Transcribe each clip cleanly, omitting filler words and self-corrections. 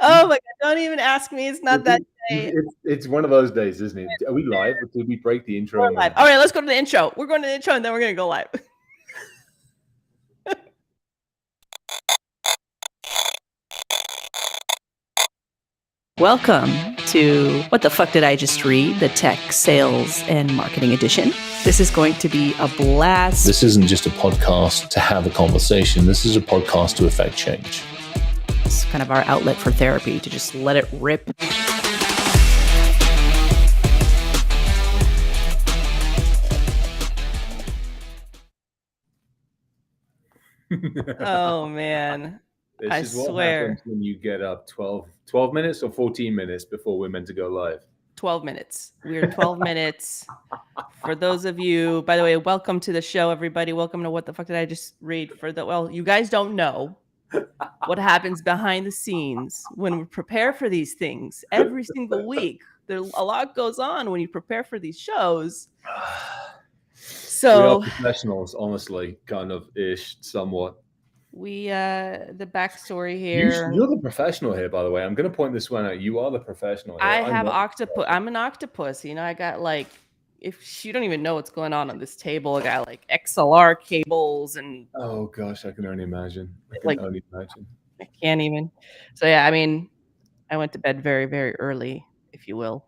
Oh my God, don't even ask me. It's not that day. It's one of those days, isn't it? Are we live? Or did we break the intro? We're live. All right, let's go to the intro. We're going to the intro and then we're going to go live. Welcome to What the Fuck Did I Just Read? The Tech, Sales, and Marketing Edition. This is going to be a blast. This isn't just a podcast to have a conversation. This is a podcast to affect change. It's kind of our outlet for therapy, to just let it rip. Oh, man. This is what happens when you get up 12 minutes or 14 minutes before we're meant to go live. 12 minutes. We're 12 minutes. For those of you, by the way, welcome to the show, everybody. Welcome to What the Fuck Did I Just Read? Well, you guys don't know what happens behind the scenes when we prepare for these things every single week. A lot goes on when you prepare for these shows. So we are professionals, honestly, kind of ish, somewhat. We the backstory here. You're the professional here, by the way. I'm going to point this one out. You are the professional here. I have octopus. I'm an octopus. You know, I got like, if you don't even know what's going on this table, I got like XLR cables and. Oh gosh, I can only imagine. I can't even. So yeah, I mean, I went to bed very, very early, if you will.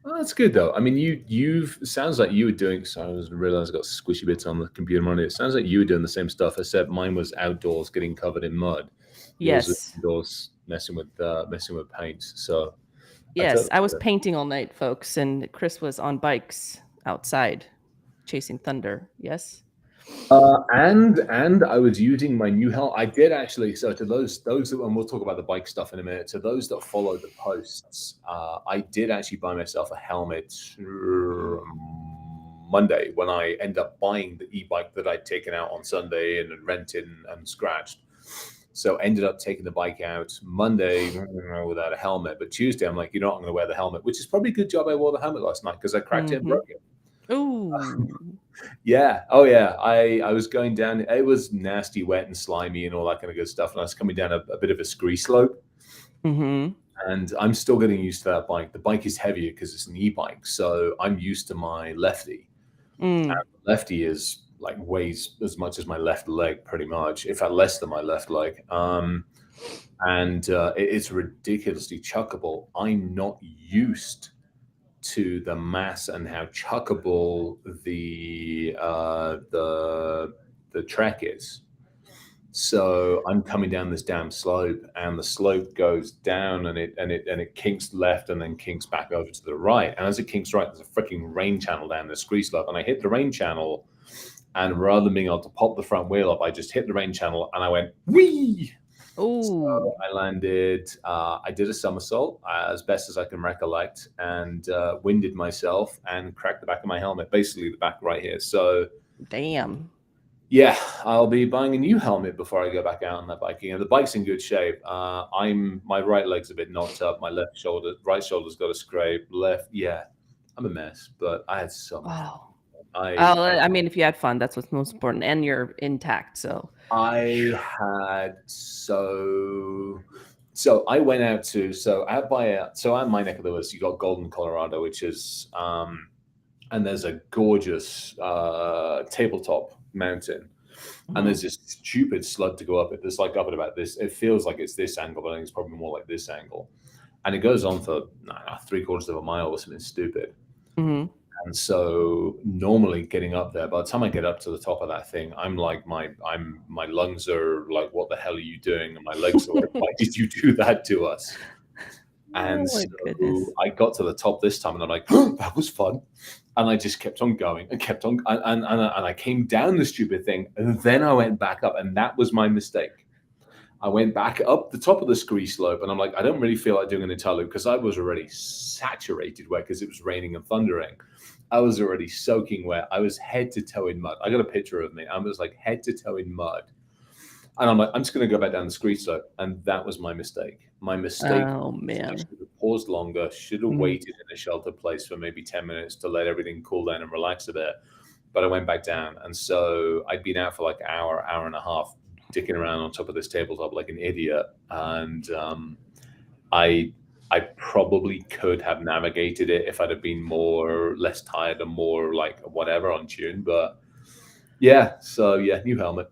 Well, that's good though. I mean, you've sounds like you were doing. Sorry, I was realizing I got squishy bits on the computer monitor. It sounds like you were doing the same stuff, except mine was outdoors, getting covered in mud. Yes. Yours was indoors, messing with paint. So. Yes, I was painting all night, folks, and Chris was on bikes outside, chasing thunder. Yes. And I was using my new helmet. I did actually. So to those that, and we'll talk about the bike stuff in a minute. To those that follow the posts, I did actually buy myself a helmet Monday when I end up buying the e-bike that I'd taken out on Sunday and rented and scratched. So ended up taking the bike out Monday without a helmet. But Tuesday, I'm like, I'm going to wear the helmet, which is probably a good job I wore the helmet last night because I cracked it and broke it. Ooh. Yeah. Oh, yeah. I was going down. It was nasty, wet, and slimy, and all that kind of good stuff. And I was coming down a bit of a scree slope. Mm-hmm. And I'm still getting used to that bike. The bike is heavier because it's an e-bike, so I'm used to my lefty. And the lefty is like weighs as much as my left leg, pretty much, if not less than my left leg. And it's ridiculously chuckable. I'm not used to the mass and how chuckable the trek is. So I'm coming down this damn slope, and the slope goes down, and it kinks left and then kinks back over to the right. And as it kinks right, there's a freaking rain channel down the scree slope, and I hit the rain channel. And rather than being able to pop the front wheel up, I just hit the rain channel and I went, whee! Oh! So I landed, I did a somersault as best as I can recollect, and winded myself and cracked the back of my helmet, basically the back right here. So, damn. Yeah, I'll be buying a new helmet before I go back out on that biking. And the bike's in good shape. My right leg's a bit knocked up. My right shoulder's got a scrape. I'm a mess, but I had so much fun. I mean, if you had fun, that's what's most important, and you're intact. So I had so I went out to out my neck of the woods. You got Golden, Colorado, which is and there's a gorgeous tabletop mountain, and there's this stupid slug to go up it. There's like up at about this. It feels like it's this angle, but I think it's probably more like this angle, and it goes on for 3/4 of a mile or something stupid. Mm-hmm. And so normally getting up there, by the time I get up to the top of that thing, I'm like, my lungs are like, what the hell are you doing? And my legs are like, why did you do that to us? And so I got to the top this time, and I'm like, oh, that was fun. And I just kept on going and kept on, and I came down the stupid thing, and then I went back up, and that was my mistake. I went back up the top of the scree slope, and I'm like, I don't really feel like doing an entire loop because I was already saturated wet because it was raining and thundering. I was already soaking wet. I was head to toe in mud. I got a picture of me. I was like head to toe in mud. And I'm like, I'm just going to go back down the scree slope. And that was my mistake. My mistake. Oh, man. I should have paused longer, should have waited in a shelter place for maybe 10 minutes to let everything cool down and relax a bit. But I went back down. And so I'd been out for like an hour and a half, dicking around on top of this tabletop like an idiot. And I probably could have navigated it if I'd have been less tired and more like whatever on tune. But yeah, so yeah, new helmet.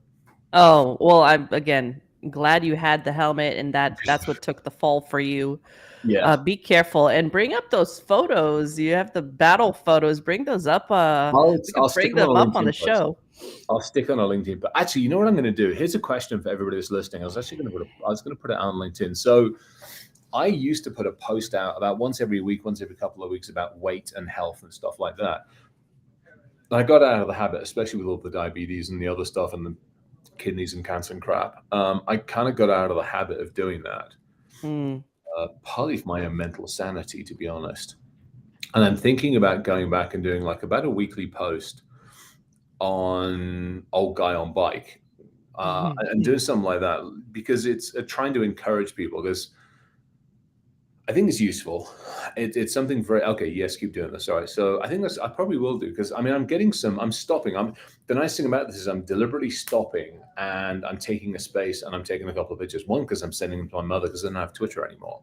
Oh, well, I'm again glad you had the helmet and that's what took the fall for you. Yeah, Be careful and bring up those photos. You have the battle photos. Bring those up. We I'll could stick bring them on them a up on the LinkedIn post. show. I'll stick on a LinkedIn. But actually, you know what I'm going to do? Here's a question for everybody that's listening. I was going to put it on LinkedIn. So I used to put a post out about once every week, once every couple of weeks about weight and health and stuff like that. And I got out of the habit, especially with all the diabetes and the other stuff and the kidneys and cancer and crap. I kind of got out of the habit of doing that. Mm. Partly for my own mental sanity, to be honest. And I'm thinking about going back and doing like about a weekly post on Old Guy on Bike and doing something like that, because it's trying to encourage people, because I think it's useful. It's something very okay. Yes, keep doing this. All right. So I think I probably will do, because I mean I'm stopping. The nice thing about this is I'm deliberately stopping and I'm taking a space and I'm taking a couple of pictures. One, because I'm sending them to my mother because I don't have Twitter anymore.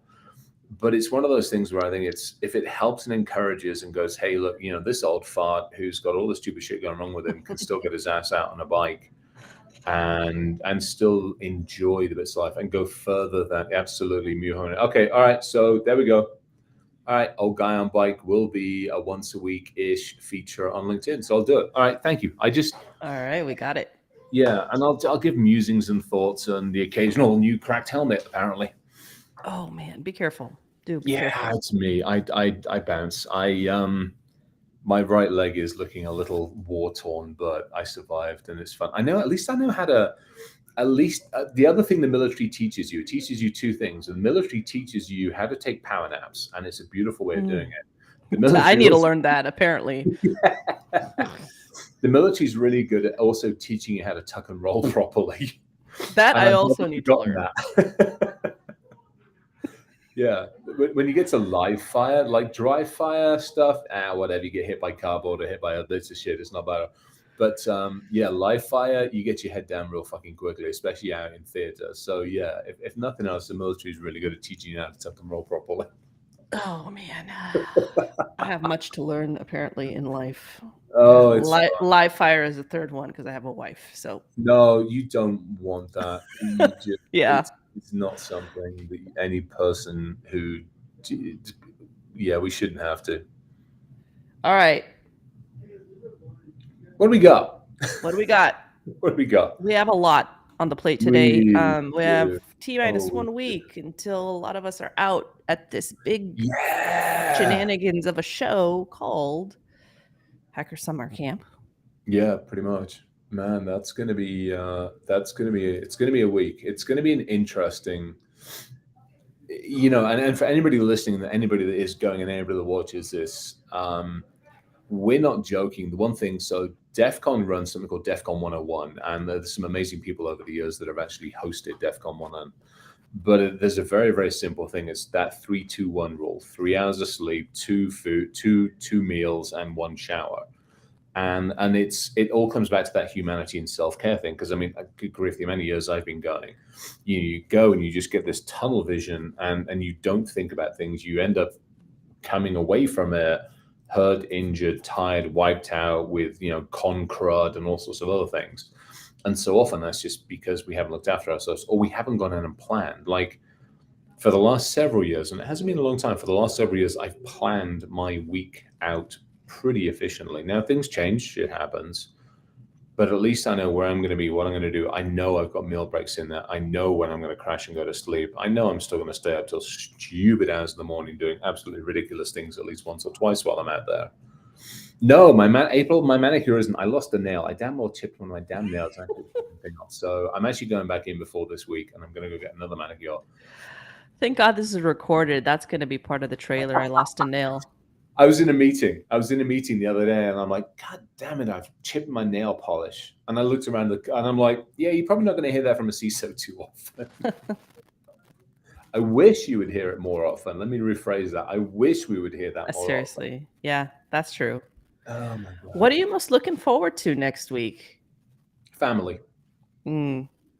But it's one of those things where I think if it helps and encourages and goes, hey, look, this old fart who's got all the stupid shit going wrong with him can still get his ass out on a bike and still enjoy the bits of life and go further than absolutely Muhammad. Okay, all right, so there we go. All right, Old Guy on Bike will be a once a week-ish feature on LinkedIn. So I'll do it. All right, thank you. All right, we got it. Yeah, and I'll give musings and thoughts and the occasional new cracked helmet, apparently. Oh man, be careful. Be careful. It's me. I bounce. My right leg is looking a little war torn, but I survived and it's fun. I know how to. At least the other thing the military teaches you, it teaches you two things. The military teaches you how to take power naps, and it's a beautiful way of doing it. The military I need to learn that, apparently. The military is really good at also teaching you how to tuck and roll properly. That I also need to learn. That. Yeah, when you get to live fire, like dry fire stuff, whatever, you get hit by cardboard or hit by a bits of shit, it's not bad. But yeah, live fire, you get your head down real fucking quickly, especially out in theater. So yeah, if nothing else, the military is really good at teaching you how to tuck and roll properly. Oh man, I have much to learn apparently in life. Oh, it's live fire is the third one because I have a wife. So no, you don't want that. yeah, it's not something that any person who, yeah, we shouldn't have to. All right. What do we got? What do we got? What do we got? We have a lot on the plate today. We have T-minus 1 week until a lot of us are out at this big shenanigans of a show called Hacker Summer Camp. Yeah, pretty much. Man, it's gonna be a week. It's gonna be an interesting, and for anybody listening, anybody that is going and anybody that watches this, we're not joking. The one thing, so DEF CON runs something called DEF CON 101, and there's some amazing people over the years that have actually hosted DEF CON 101. But there's a very, very simple thing. It's that 3-2-1 rule: 3 hours of sleep, 2 food, two meals, and 1 shower. And it all comes back to that humanity and self-care thing. Because I mean, good grief, the amount of years I've been going, you go and you just get this tunnel vision, and you don't think about things. You end up coming away from it hurt, injured, tired, wiped out with con crud and all sorts of other things. And so often that's just because we haven't looked after ourselves, or we haven't gone in and planned. Like for the last several years, and it hasn't been a long time, for the last several years, I've planned my week out pretty efficiently. Now things change, shit happens, but at least I know where I'm going to be, what I'm going to do. I know I've got meal breaks in there. I know when I'm going to crash and go to sleep. I know I'm still going to stay up till stupid hours in the morning doing absolutely ridiculous things at least once or twice while I'm out there. No, my manicure isn't. I lost a nail. I damn well chipped one of my damn nails. So I'm actually going back in before this week, and I'm going to go get another manicure. Thank God this is recorded. That's going to be part of the trailer. I lost a nail. I was in a meeting the other day, and I'm like, God damn it, I've chipped my nail polish. And I looked around, and I'm like, yeah, you're probably not going to hear that from a CISO too often. I wish you would hear it more often. Let me rephrase that. I wish we would hear that more seriously often. Yeah, that's true. Oh my God. What are you most looking forward to next week? Family.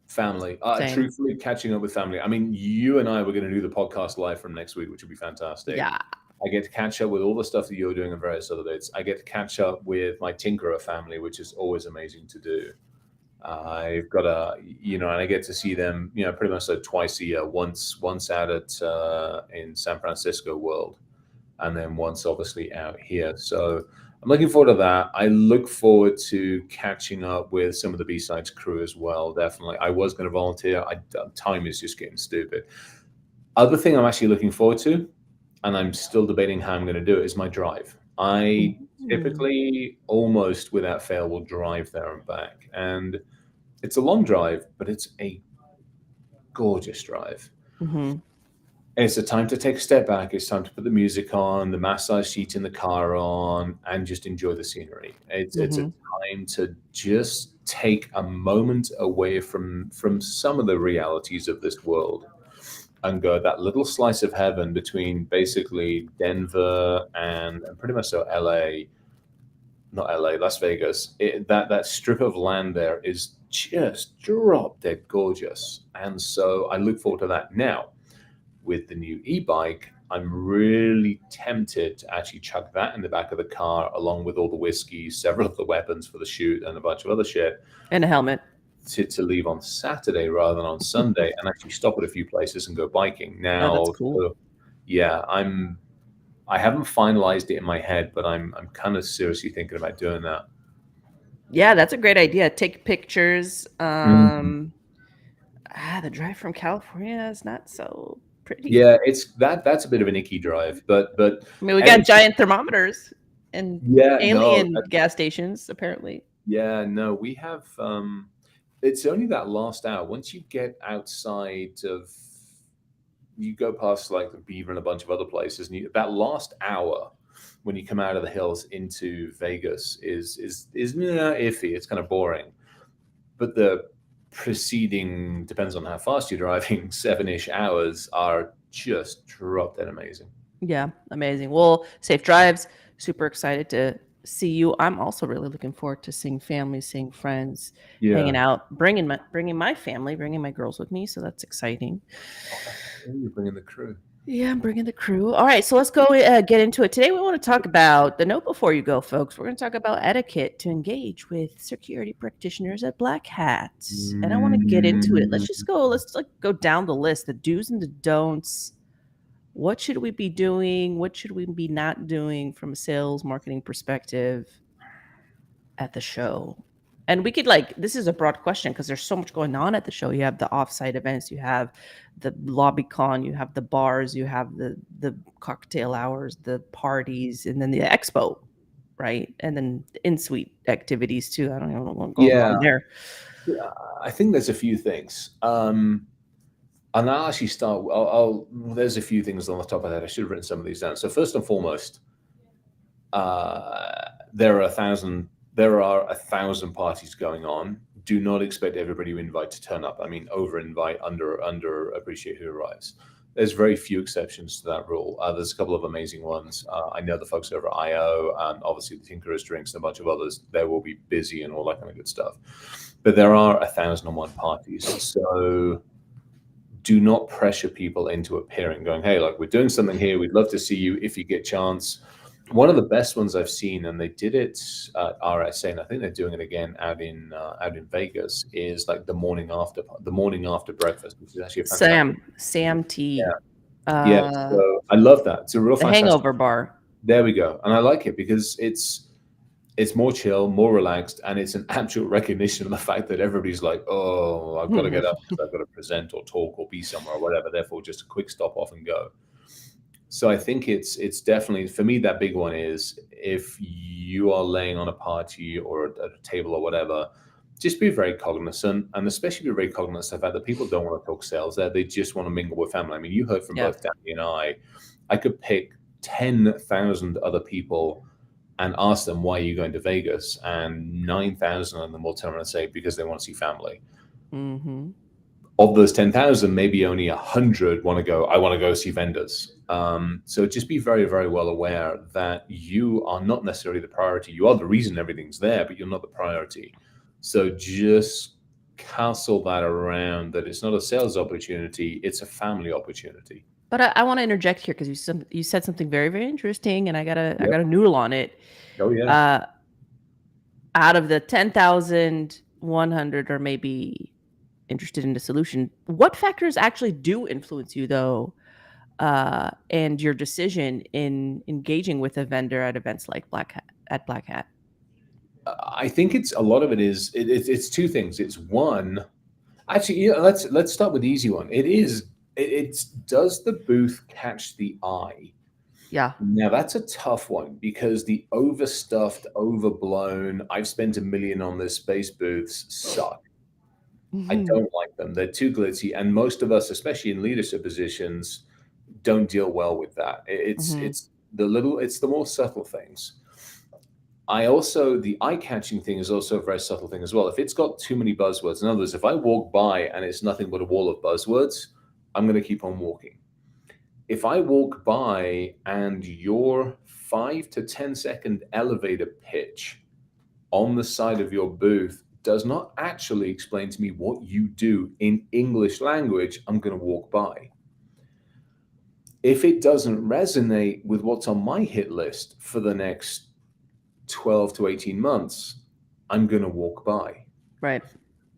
Family. Same. Truthfully, catching up with family. I mean, you and I were going to do the podcast live from next week, which would be fantastic. Yeah. I get to catch up with all the stuff that you're doing on various other dates. I get to catch up with my Tinkerer family, which is always amazing to do. I've got and I get to see them, pretty much like twice a year. Once out at in San Francisco World, and then once obviously out here. So I'm looking forward to that. I look forward to catching up with some of the B-Sides crew as well. Definitely, I was going to volunteer. Time is just getting stupid. Other thing I'm actually looking forward to, and I'm still debating how I'm going to do it, is my drive. I typically, almost without fail, will drive there and back. And it's a long drive, but it's a gorgeous drive. Mm-hmm. And it's a time to take a step back. It's time to put the music on, the massage seat in the car on, and just enjoy the scenery. It's a time to just take a moment away from some of the realities of this world and go that little slice of heaven between basically Denver and pretty much so Las Vegas. That strip of land there is just drop dead gorgeous. And so I look forward to that. Now, with the new e-bike, I'm really tempted to actually chuck that in the back of the car along with all the whiskey, several of the weapons for the shoot, and a bunch of other shit. And a helmet. To leave on Saturday rather than on Sunday and actually stop at a few places and go biking. Now, that's cool. So, yeah, I haven't finalized it in my head, but I'm kind of seriously thinking about doing that. Yeah, that's a great idea. Take pictures. The drive from California is not so pretty. Yeah, that's a bit of an icky drive, but I mean, we got giant thermometers and alien gas stations, apparently. Yeah, no, we have. It's only that last hour. Once you get outside of, you go past like the Beaver and a bunch of other places, and that last hour when you come out of the hills into Vegas is iffy. It's kind of boring, but the preceding, depends on how fast you're driving, 7-ish hours are just drop dead amazing. Yeah, amazing. Well, safe drives. Super excited to see you. I'm also really looking forward to seeing family, seeing friends, hanging out, bringing my family, bringing my girls with me. So that's exciting. You're bringing the crew. Yeah, I'm bringing the crew. All right, so let's go get into it. Today we want to talk about the note before you go, folks. We're going to talk about etiquette to engage with security practitioners at Black Hats. And I want to get into it. Let's go down the list, the do's and the don'ts. What should we be doing? What should we be not doing from a sales marketing perspective at the show? And we could this is a broad question because there's so much going on at the show. You have the offsite events, you have the lobby con, you have the bars, you have the cocktail hours, the parties, and then the expo, right? And then in-suite activities too. I don't even know what's going on there. I think there's a few things. And I'll actually start. There's a few things on the top of that. I should have written some of these down. So first and foremost, there are 1,000 parties going on. Do not expect everybody you invite to turn up. I mean, over invite, under appreciate who arrives. There's very few exceptions to that rule. There's a couple of amazing ones. I know the folks over at IO and obviously the Tinkerers Drinks and a bunch of others. They will be busy and all that kind of good stuff. But there are 1,001 parties. So do not pressure people into appearing, going, hey, we're doing something here. We'd love to see you if you get a chance. One of the best ones I've seen, and they did it at RSA, and I think they're doing it again out in Vegas, is the morning after breakfast, which is actually a fantastic. Sam T. Yeah. So I love that. It's a real fantastic hangover bar. There we go, and I like it because it's more chill, more relaxed, and it's an absolute recognition of the fact that everybody's like, oh, I've got to get up, I've got to present or talk or be somewhere or whatever. Therefore, just a quick stop off and go. So I think it's definitely, for me, that big one is if you are laying on a party or at a table or whatever, just be very cognizant, and especially be very cognizant of the fact that people don't want to talk sales there. They just want to mingle with family. I mean, you heard from both Danny and I could pick 10,000 other people and ask them, why are you going to Vegas? And 9,000 of them will turn around and say, because they want to see family. Mm-hmm. Of those 10,000, maybe only 100 want to go, I want to go see vendors. So just be very, very well aware that you are not necessarily the priority. You are the reason everything's there, but you're not the priority. So just castle that around that it's not a sales opportunity, it's a family opportunity. But I want to interject here because you said something very, very interesting, and I Yep. gotta noodle on it. Oh yeah. Out of the 10,100 or maybe interested in the solution, what factors actually do influence you though, and your decision in engaging with a vendor at events like Black Hat? I think it's a lot of it is it's two things. It's one, actually, let's start with the easy one. It's does the booth catch the eye? Yeah. Now that's a tough one because the overstuffed, overblown, I've spent $1 million on this space booths suck. I don't like them. They're too glitzy, and most of us, especially in leadership positions, don't deal well with that. It's the more subtle things. The eye-catching thing is also a very subtle thing as well. If it's got too many buzzwords, in other words, if I walk by and it's nothing but a wall of buzzwords, I'm going to keep on walking. If I walk by and your 5 to 10 second elevator pitch on the side of your booth does not actually explain to me what you do in English language, I'm going to walk by. If it doesn't resonate with what's on my hit list for the next 12 to 18 months, I'm going to walk by. Right.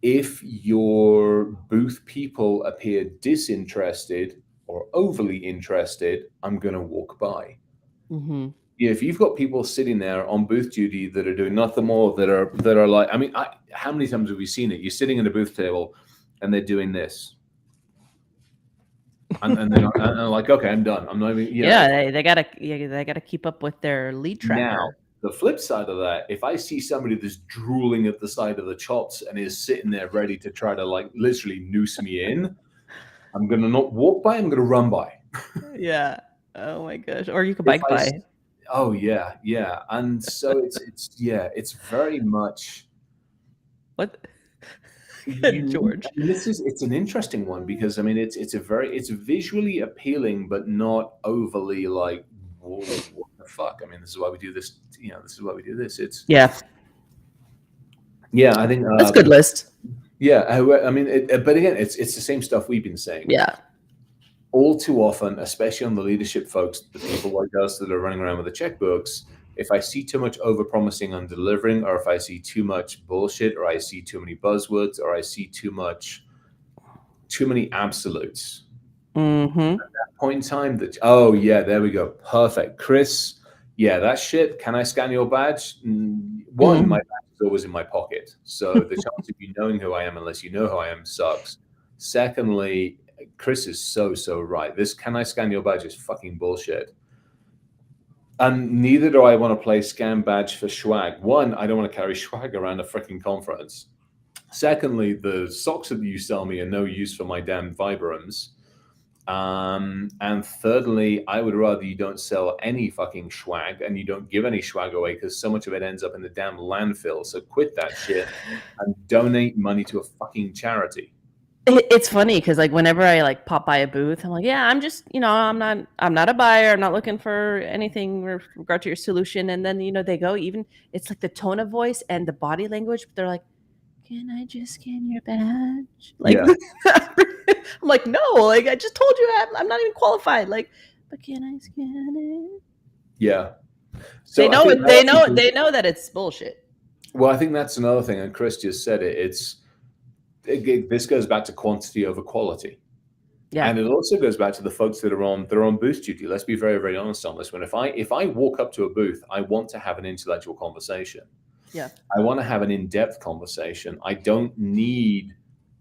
If your booth people appear disinterested or overly interested, I'm going to walk by. If you've got people sitting there on booth duty that are doing nothing more, that are like, I mean, how many times have we seen it? You're sitting at a booth table and they're doing this. And they're like, okay, I'm done. I'm not even. They gotta keep up with their lead tracker. Now, the flip side of that, if I see somebody that's drooling at the side of the chops and is sitting there ready to try to like literally noose me in, I'm gonna not walk by. I'm gonna run by. Yeah. Oh my gosh. Or you could bike by. Oh yeah, yeah. And so it's very much what. George. It's an interesting one because I mean it's visually appealing but not overly like whoa, what the fuck. I mean this is why we do this. This is why we do this. It's yeah. I think that's a good list. Yeah, I mean, but again, it's the same stuff we've been saying. Yeah. All too often, especially on the leadership folks, the people like us that are running around with the checkbooks, if I see too much over-promising on delivering, or if I see too much bullshit, or I see too many buzzwords, or I see too many absolutes. At that point in time, oh yeah, there we go, perfect, Chris. Yeah, that shit. Can I scan your badge? One, my badge is always in my pocket, so the chance of you knowing who I am, unless you know who I am, sucks. Secondly, Chris is so right. This "can I scan your badge" is fucking bullshit. And neither do I want to play scan badge for swag. One, I don't want to carry swag around a freaking conference. Secondly, the socks that you sell me are no use for my damn Vibrams. And thirdly, I would rather you don't sell any fucking swag and you don't give any swag away because so much of it ends up in the damn landfill. So quit that shit and donate money to a fucking charity. It's funny because like whenever I like pop by a booth, I'm like, yeah, I'm just, I'm not a buyer. I'm not looking for anything with regard to your solution. And then, they go, even it's like the tone of voice and the body language. But they're like, can I just scan your badge? Like, yeah. I'm like, no, like I just told you I'm not even qualified. Like, but can I scan it? Yeah. So they know that it's bullshit. Well, I think that's another thing. And Chris just said it. This goes back to quantity over quality. Yeah. And it also goes back to the folks that are on booth duty. Let's be very, very honest on this one. If I walk up to a booth, I want to have an intellectual conversation. Yeah. I want to have an in-depth conversation. I don't need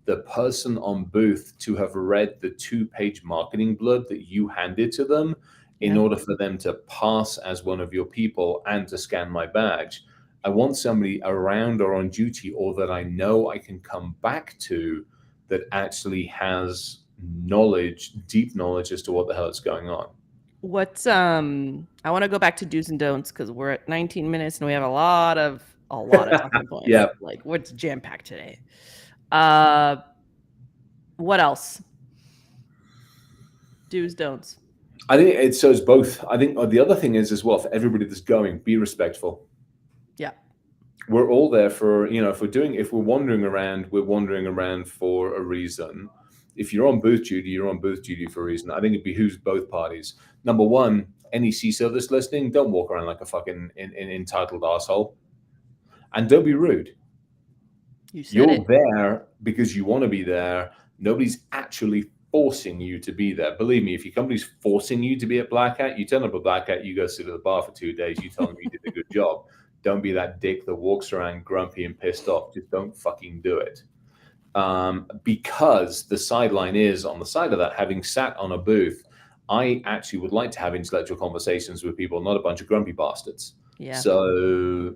the person on booth to have read the 2-page marketing blurb that you handed to them in order for them to pass as one of your people and to scan my badge. I want somebody around or on duty or that I know I can come back to that actually has knowledge, deep knowledge as to what the hell is going on. I want to go back to do's and don'ts because we're at 19 minutes and we have a lot of talking points. Yeah. Like what's jam-packed today? What else? Do's, don'ts. I think it's both. I think the other thing is as well, for everybody that's going, be respectful. Yeah. we're all there for, if we're wandering around, we're wandering around for a reason. If you're on booth duty, you're on booth duty for a reason. I think it behooves both parties. Number one, any CISO that's listening, don't walk around like a fucking entitled asshole, and don't be rude. You're there because you want to be there. Nobody's actually forcing you to be there. Believe me, if your company's forcing you to be at Black Hat, you turn up at Black Hat, you go sit at the bar for 2 days, you tell them you did a good job. Don't be that dick that walks around grumpy and pissed off. Just don't fucking do it. Because the sideline is, on the side of that, having sat on a booth, I actually would like to have intellectual conversations with people, not a bunch of grumpy bastards. Yeah. So,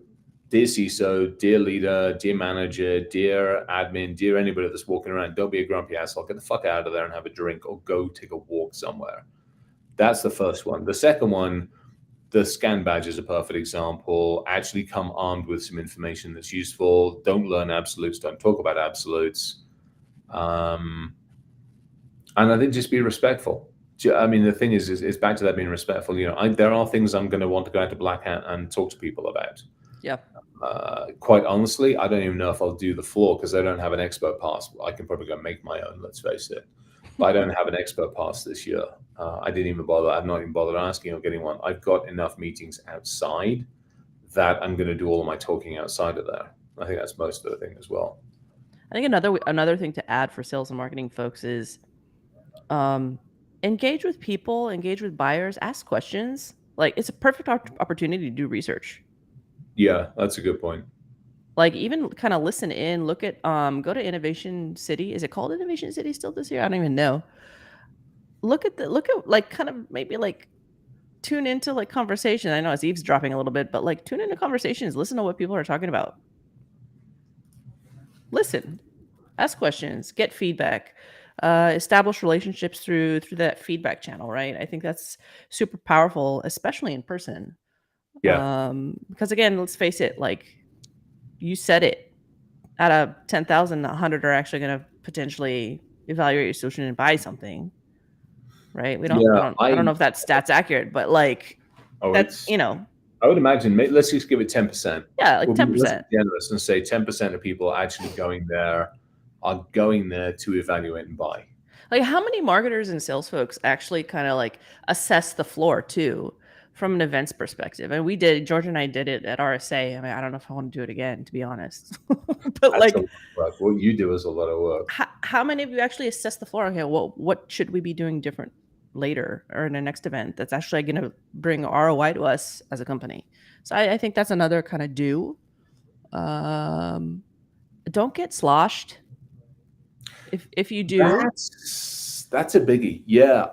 dear CISO, dear leader, dear manager, dear admin, dear anybody that's walking around, don't be a grumpy asshole. Get the fuck out of there and have a drink or go take a walk somewhere. That's the first one. The second one, the scan badge is a perfect example. Actually come armed with some information that's useful. Don't learn absolutes. Don't talk about absolutes. And I think just be respectful. I mean, the thing is it's back to that being respectful. There are things I'm going to want to go out to Black Hat and talk to people about. Yeah. Quite honestly, I don't even know if I'll do the floor because I don't have an expert pass. I can probably go make my own, let's face it. But I don't have an expert pass this year. I didn't even bother. I've not even bothered asking or getting one. I've got enough meetings outside that I'm going to do all of my talking outside of there. I think that's most of the thing as well. I think another thing to add for sales and marketing folks is engage with people, engage with buyers, ask questions. Like, it's a perfect opportunity to do research. Yeah, that's a good point. Like, even kind of listen in, look at go to Innovation City. Is it called Innovation City still this year? I don't even know. Look at like kind of maybe like tune into like conversation. I know it's eavesdropping a little bit, but like tune into conversations, listen to what people are talking about. Listen, ask questions, get feedback, establish relationships through that feedback channel, right? I think that's super powerful, especially in person. Yeah. Because again, let's face it, like you said it, out of 10,000, 100 are actually going to potentially evaluate your solution and buy something, right? I don't know if that stat's accurate, but like, that's, I would imagine, let's just give it 10%. Yeah, like 10%. Let's be generous and say 10% of people actually are going there to evaluate and buy. Like, how many marketers and sales folks actually kind of like assess the floor too, from an events perspective? And George and I did it at RSA. I mean, I don't know if I want to do it again, to be honest. But that's like, what you do is a lot of work. How many of you actually assess the floor? Okay, well, what should we be doing different later or in the next event that's actually going to bring ROI to us as a company? So I think that's another kind of do. Don't get sloshed. If you do, that's a biggie. Yeah,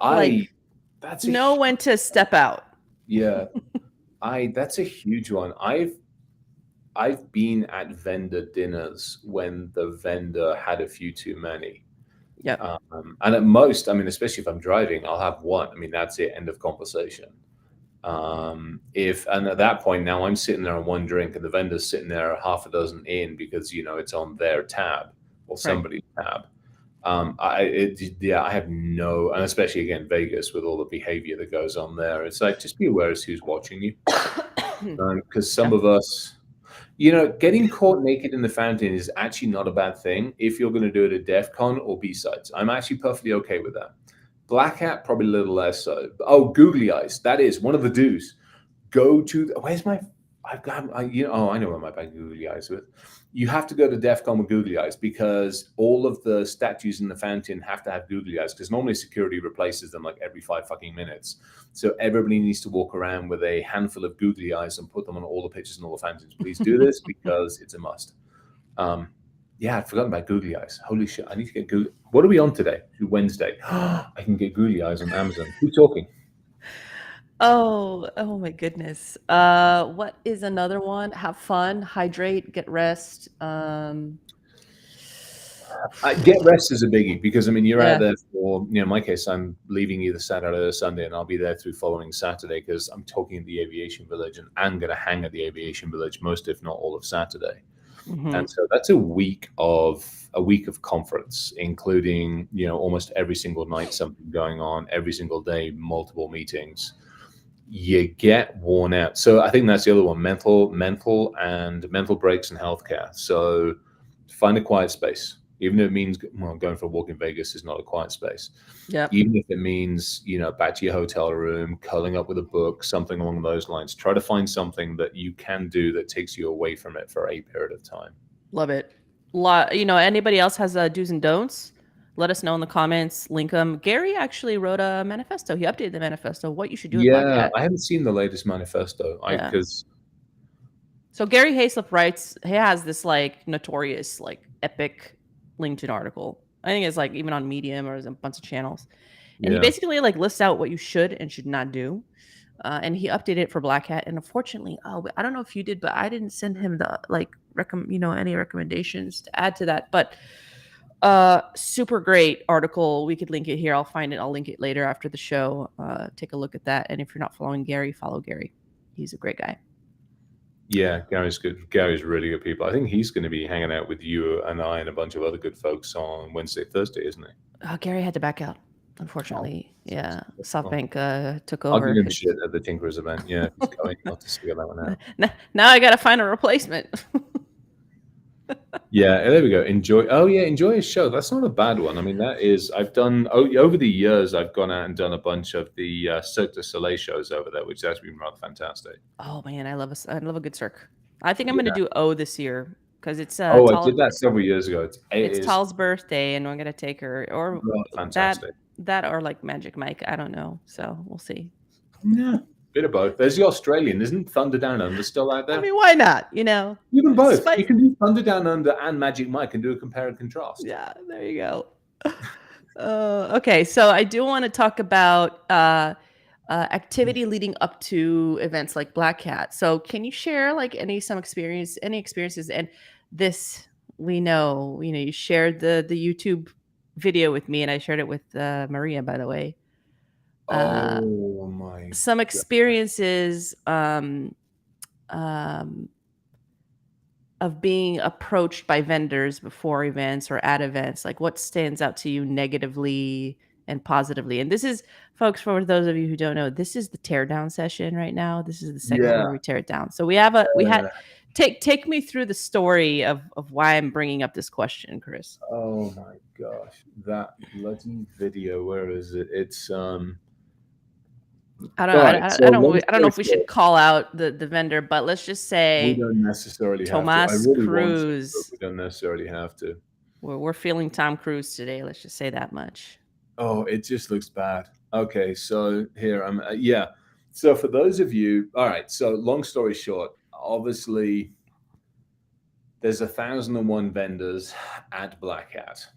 know when to step out. Yeah, that's a huge one. I've been at vendor dinners when the vendor had a few too many. Yeah. And at most, I mean, especially if I'm driving, I'll have one. I mean, that's it. End of conversation. And at that point, now I'm sitting there on one drink, and the vendor's sitting there half a dozen in because it's on their tab or somebody's tab. I have no, and especially again Vegas with all the behavior that goes on there. It's like, just be aware as who's watching you, because some of us, getting caught naked in the fountain is actually not a bad thing if you're going to do it at DEF CON or B-sides. I'm actually perfectly okay with that. Black Hat, probably a little less so. Oh, googly eyes, that is one of the do's. Go to where's my? I know where my bag of googly eyes with. You have to go to DEF CON with googly eyes because all of the statues in the fountain have to have googly eyes because normally security replaces them like every 5 fucking minutes. So everybody needs to walk around with a handful of googly eyes and put them on all the pictures and all the fountains. Please do this because it's a must. Yeah, I'd forgotten about googly eyes. Holy shit, I need to get googly. What are we on today? Wednesday. I can get googly eyes on Amazon. Who's talking? Oh my goodness. What is another one? Have fun, hydrate, get rest. Get rest is a biggie because, I mean, you're out there for, in my case, I'm leaving either Saturday or Sunday, and I'll be there through following Saturday because I'm talking at the Aviation Village and I'm going to hang at the Aviation Village most, if not all, of Saturday. Mm-hmm. And so that's a week of conference, including, almost every single night something going on, every single day, multiple meetings. you get worn out. So I think that's the other one: mental breaks in healthcare. So find a quiet space, even if it means going for a walk in Vegas is not a quiet space. Yep. Even if it means back to your hotel room, curling up with a book, something along those lines. Try to find something that you can do that takes you away from it for a period of time. Love it. Anybody else has do's and don'ts? Let us know in the comments. Link them. Gary actually wrote a manifesto. He updated the manifesto. What you should do with Black Hat. I haven't seen the latest manifesto. So Gary Hayslip writes. He has this like notorious, like epic LinkedIn article. I think it's like even on Medium or a bunch of channels, and he basically like lists out what you should and should not do. And he updated it for Black Hat. And unfortunately, I don't know if you did, but I didn't send him the any recommendations to add to that. But super great article. We could link it here. I'll find it. I'll link it later after the show. Take a look at that. And if you're not following Gary, follow Gary. He's a great guy. Yeah, Gary's good. Gary's really good people. I think he's going to be hanging out with you and I and a bunch of other good folks on Wednesday, Thursday, isn't he? Gary had to back out, unfortunately. Yeah, SoftBank took over. I'll give him shit at the Tinkerers event. Yeah, he's going. I'll just figure that one out. Now I got to find a replacement. Yeah, there we go. Enjoy his show. That's not a bad one. I mean, I've done over the years. I've gone out and done a bunch of the Cirque du Soleil shows over there, which has been rather fantastic. Oh man, I love a good Cirque. I think I'm going to do O this year because it's. I did that several years ago. It's Tal's birthday, and I'm going to take her or fantastic. That or like Magic Mike. I don't know, so we'll see. Yeah. Bit of both. There's the Australian, isn't Thunder Down Under still out there? I mean, why not? You can both. You can do Thunder Down Under and Magic Mike and do a compare and contrast. Yeah, there you go. Okay, so I do want to talk about activity leading up to events like Black Hat. So can you share like any experiences? And this we know, you shared the YouTube video with me, and I shared it with Maria, by the way. Oh my! Some experiences of being approached by vendors before events or at events. Like what stands out to you negatively and positively? And this is, folks, for those of you who don't know, this is the teardown session right now. This is the segment where we tear it down. So we had take me through the story of why I'm bringing up this question, Chris. Oh my gosh, that bloody video! Where is it? It's I don't know if we should call out the vendor, but let's just say we don't necessarily Thomas have to. I really Cruise. Want to, but we don't necessarily have to. We're feeling Tom Cruise today. Let's just say that much. Oh, it just looks bad. Okay, so here I'm. So for those of you, all right. So long story short, obviously, there's 1,001 vendors at Black Hat.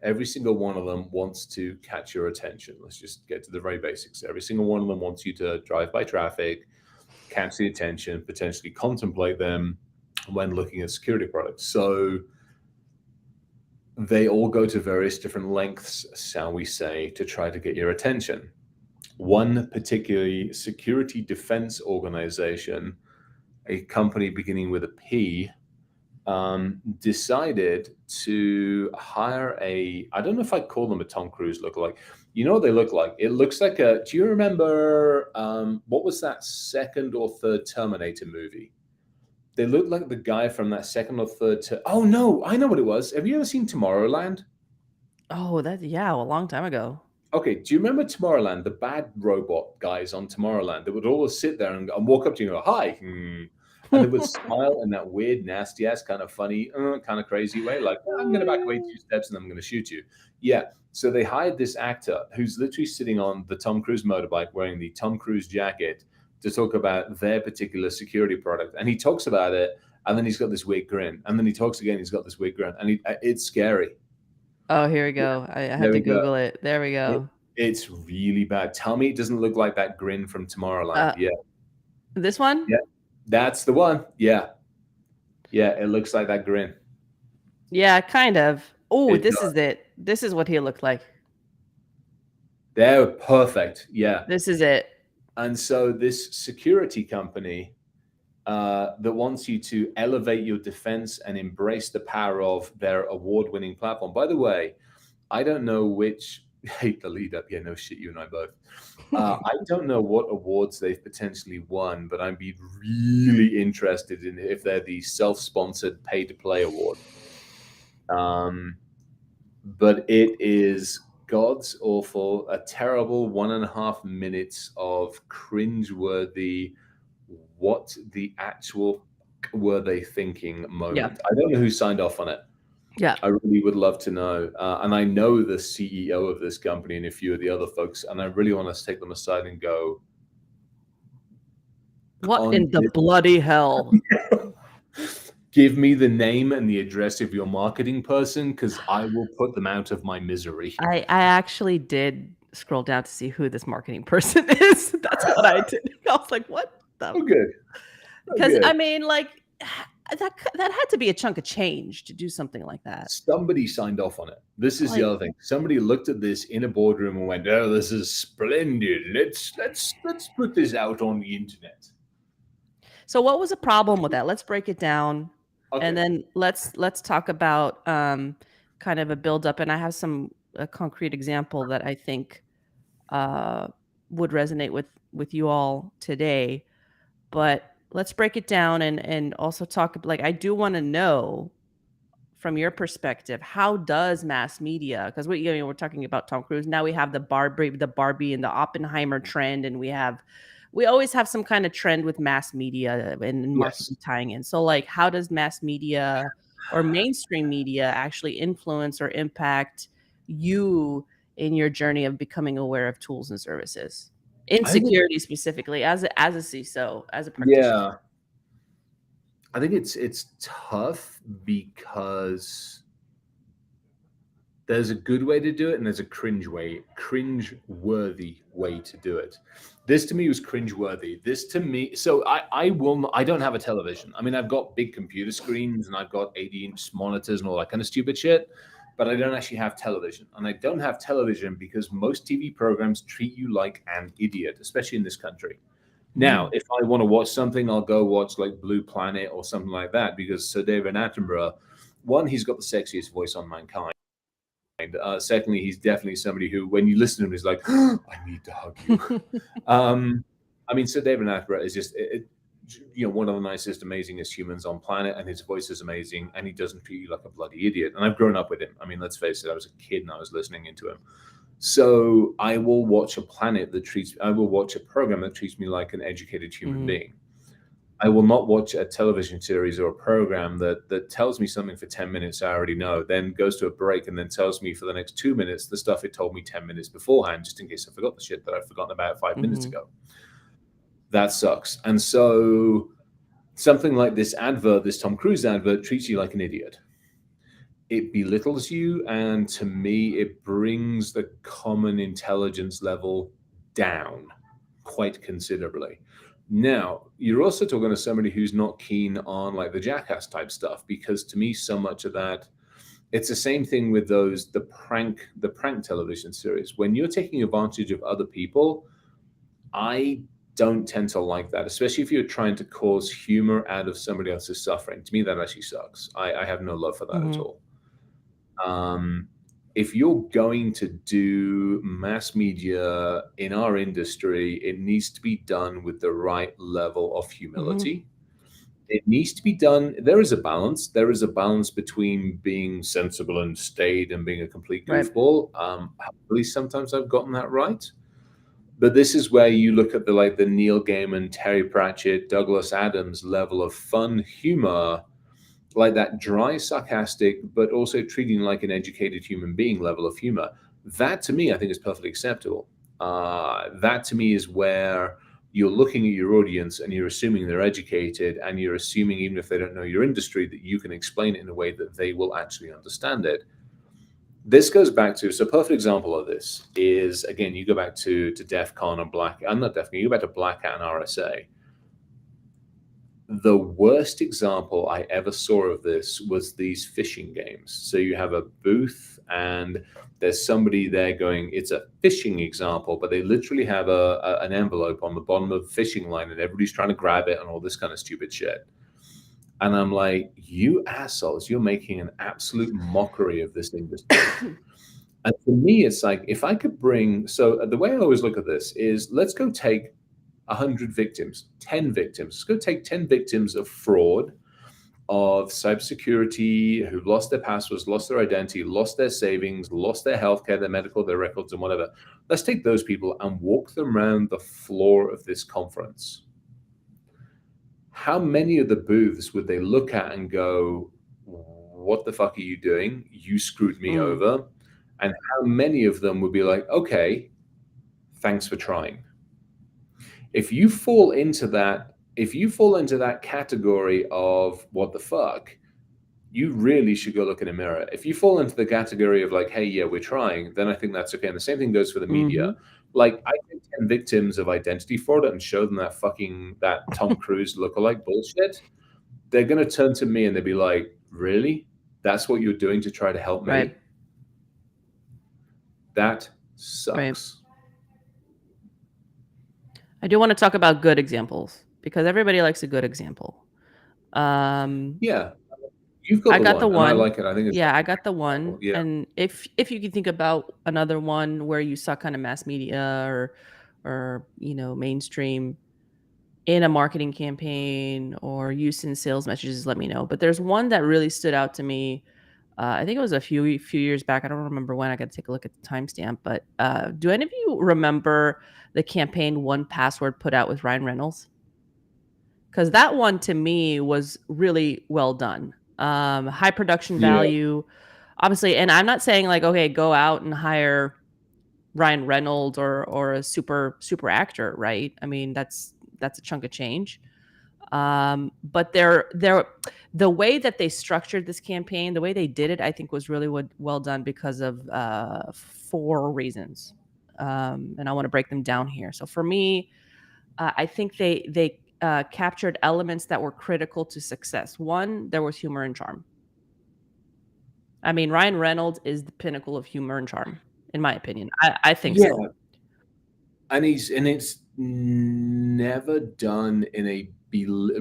Every single one of them wants to catch your attention. Let's just get to the very basics. Every single one of them wants you to drive by traffic, catch the attention, potentially contemplate them when looking at security products. So they all go to various different lengths, shall we say, to try to get your attention. One particularly security defense organization, a company beginning with a P, decided to hire I don't know if I'd call them a Tom Cruise lookalike. You know what they look like? It looks like do you remember, what was that second or third Terminator movie? They look like the guy from that second or third. Oh no, I know what it was. Have you ever seen Tomorrowland? Oh, a long time ago. Okay, do you remember Tomorrowland? The bad robot guys on Tomorrowland that would always sit there and walk up to you and go, "Hi." And they would smile in that weird, nasty ass, kind of funny, kind of crazy way, like, I'm going to back away 2 steps and I'm going to shoot you. Yeah. So they hired this actor who's literally sitting on the Tom Cruise motorbike wearing the Tom Cruise jacket to talk about their particular security product. And he talks about it, and then he's got this weird grin. And then he talks again, he's got this weird grin. And it's scary. Oh, here we go. I had to Google it. There we go. It's really bad. Tell me it doesn't look like that grin from Tomorrowland. Yeah. This one? Yeah. That's the one. Yeah. Yeah, it looks like that grin. Yeah, kind of. Oh, this is it. This is what he looked like. They're perfect. Yeah. This is it. And so this security company that wants you to elevate your defense and embrace the power of their award-winning platform. By the way, I don't know which, hate the lead up. Yeah, no shit, you and I both. I don't know what awards they've potentially won, but I'd be really interested in if they're the self-sponsored pay-to-play award. But it is God's awful, a terrible 1.5 minutes of cringeworthy, what the actual were they thinking moment. I don't know who signed off on it. Yeah. I really would love to know. And I know the CEO of this company and a few of the other folks, and I really want to take them aside and go, What in the bloody hell? give me the name and the address of your marketing person, because I will put them out of my misery. I actually did scroll down to see who this marketing person is. That's what I did. I was like, what the? Oh, good. Because I mean, like, that had to be a chunk of change to do something like that. Somebody signed off on it. This is the other thing. Somebody looked at this in a boardroom and went, "Oh, this is splendid. Let's put this out on the internet." So, what was the problem with that? Let's break it down, and then let's talk about kind of a build up. And I have a concrete example that I think would resonate with you all today. But let's break it down and also talk, like, I do want to know from your perspective, how does mass media, because we're talking about Tom Cruise, now we have the Barbie and the Oppenheimer trend, and we always have some kind of trend with mass media and marketing tying in. So, like, how does mass media or mainstream media actually influence or impact you in your journey of becoming aware of tools and services? Insecurity specifically, as a CISO, as a practitioner. Yeah, I think it's tough because there's a good way to do it and there's a cringe-worthy way to do it. This to me was cringe-worthy. This to me, so I don't have a television. I mean, I've got big computer screens and I've got 80-inch monitors and all that kind of stupid shit, but I don't actually have television. And I don't have television because most TV programs treat you like an idiot, especially in this country. Now, if I want to watch something, I'll go watch like Blue Planet or something like that, because Sir David Attenborough, one, he's got the sexiest voice on mankind. Secondly, he's definitely somebody who, when you listen to him, is like, oh, I need to hug you. I mean, Sir David Attenborough is just, one of the nicest, amazingest humans on planet, and his voice is amazing, and he doesn't treat you like a bloody idiot. And I've grown up with him. I mean, let's face it, I was a kid and I was listening into him. So I will watch a program that treats me like an educated human being. I will not watch a television series or a program that tells me something for 10 minutes I already know, then goes to a break and then tells me for the next 2 minutes the stuff it told me 10 minutes beforehand, just in case I forgot the shit that I've forgotten about 5 minutes ago. That sucks. And so something like this advert, this Tom Cruise advert, treats you like an idiot. It belittles you, and to me, it brings the common intelligence level down quite considerably. Now, you're also talking to somebody who's not keen on like the Jackass type stuff, because to me, so much of that, it's the same thing with the prank television series. When you're taking advantage of other people, I don't tend to like that, especially if you're trying to cause humor out of somebody else's suffering. To me, that actually sucks. I have no love for that at all. If you're going to do mass media in our industry, it needs to be done with the right level of humility. It needs to be done. There is a balance. There is a balance between being sensible and staid and being a complete goofball. Hopefully, sometimes I've gotten that right. But this is where you look at the Neil Gaiman, Terry Pratchett, Douglas Adams level of fun humor, like that dry, sarcastic, but also treating like an educated human being level of humor. That to me, I think is perfectly acceptable. That to me is where you're looking at your audience and you're assuming they're educated, and you're assuming, even if they don't know your industry, that you can explain it in a way that they will actually understand it. This goes back to, so a perfect example of this is, again, you go back to DEF CON and you go back to Black Hat and RSA. The worst example I ever saw of this was these fishing games. So you have a booth and there's somebody there going, it's a fishing example, but they literally have an envelope on the bottom of the fishing line and everybody's trying to grab it and all this kind of stupid shit. And I'm like, you assholes, you're making an absolute mockery of this industry. And for me, it's like, if I could bring, so the way I always look at this is, let's go take 100 victims, 10 victims. Let's go take 10 victims of fraud, of cybersecurity, who've lost their passwords, lost their identity, lost their savings, lost their healthcare, their medical, their records, and whatever. Let's take those people and walk them around the floor of this conference. How many of the booths would they look at and go, what the fuck are you doing? You screwed me over. And how many of them would be like, okay, thanks for trying. If you fall into that category of what the fuck, you really should go look in a mirror. If you fall into the category of like, hey, yeah, we're trying, then I think that's okay. And the same thing goes for the media. Like, I take 10 victims of identity fraud and show them that Tom Cruise lookalike bullshit. They're going to turn to me and they'll be like, really? That's what you're doing to try to help me? Right. That sucks. Right. I do want to talk about good examples because everybody likes a good example. Yeah. You've got I got the one. And I like it. I think it's I got the one. Yeah. And if you can think about another one where you saw kind of mass media or mainstream in a marketing campaign or use in sales messages, let me know. But there's one that really stood out to me. I think it was a few years back. I don't remember when. I got to take a look at the timestamp. But do any of you remember the campaign 1Password put out with Ryan Reynolds? Because that one to me was really well done. High production value, obviously. And I'm not saying like, okay, go out and hire Ryan Reynolds or a super actor, right? I mean, that's a chunk of change. But the way that they structured this campaign, the way they did it, I think was really well done because of 4 reasons. And I want to break them down here. So for me, I think they captured elements that were critical to success. One, there was humor and charm. I mean, Ryan Reynolds is the pinnacle of humor and charm, in my opinion. I think so. And it's never done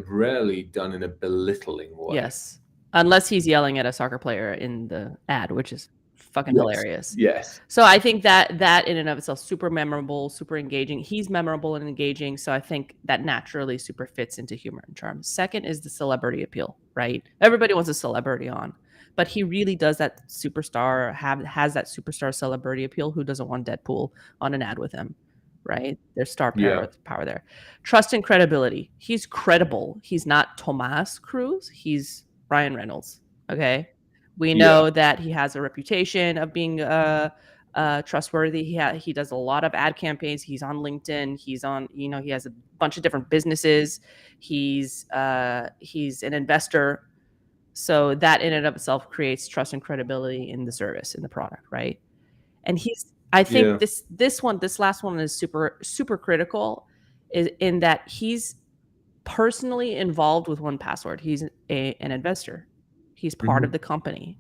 rarely done in a belittling way. Yes. Unless he's yelling at a soccer player in the ad, which is fucking hilarious. Yes. So I think that in and of itself, super memorable, super engaging. He's memorable and engaging. So I think that naturally super fits into humor and charm. Second is the celebrity appeal, right? Everybody wants a celebrity on, but he really does that superstar, has that superstar celebrity appeal. Who doesn't want Deadpool on an ad with him? Right? There's star power there. Trust and credibility. He's credible. He's not Tomas Cruz. He's Ryan Reynolds. Okay. We know that he has a reputation of being trustworthy. He does a lot of ad campaigns. He's on LinkedIn. He's on, he has a bunch of different businesses. He's an investor. So that in and of itself creates trust and credibility in the service, in the product, right? And I think this last one is super critical, is in that he's personally involved with 1Password. He's an investor. He's part of the company,